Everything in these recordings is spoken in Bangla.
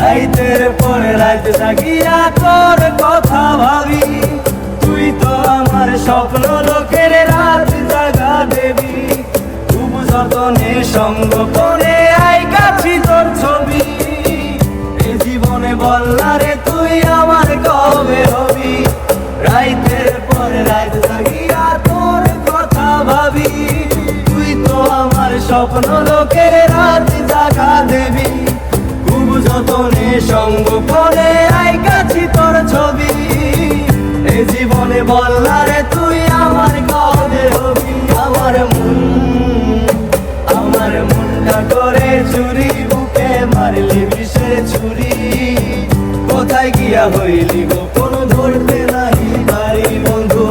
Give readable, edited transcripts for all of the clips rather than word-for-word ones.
রাইতের পরে রাত জাগিয়া তোর কথা ভাবি, তুই তো আমার স্বপ্ন লোকের রাত জাগা দেবী। খুব যতনে সঙ্গ করে আই কাছি তোর ছবি, এ জীবনে বললা রে তুই আমার কবে হবি। রাইতের পরে রাত জাগিয়া তোর কথা ভাবি, তুই তো আমার স্বপ্ন লোকের রাত জাগা দেবী। খুব যতনে সঙ্গ করে আই কাছি তোর ছবি, এ জীবনে বললা রে তুই আমার কবে হবি। আমার মনটা করে চুরি, বুকে মারলি বিষের ছুরি। কোথায় গিয়া হইলি গোপন ধরতে নাহি পারি বন্ধু।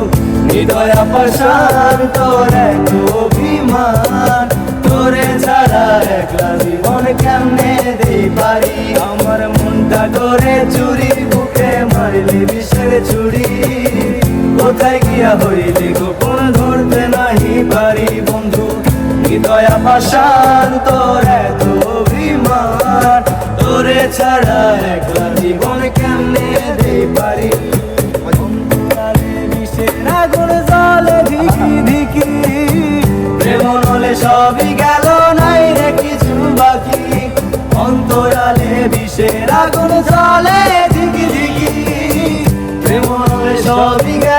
হৃদয়া পাষাণ তোর এত অভিমান, তোরে ছাড়া একলা জীবন কেমনে দিই পারি। আমার মনটা করে চুরি, বুকে মারলি বিষের ছুরি। কোথায় গিয়া হইলি গোপন ধরতে নাহি পারি বন্ধু। হৃদয়া পাষাণ তোর এত অভিমান, তোরে ছাড়া একলা জীবন কেমনে দিই পারি। অন্তরালে বিষের আগুন জ্বলে ধিকি ধিকি, প্রেম হলে সবই গেল নাই রে কিছু বাকি। অন্তরালে বিষের আগুন জ্বলে ধিকি ধিকি, প্রেম হলে সবই গেল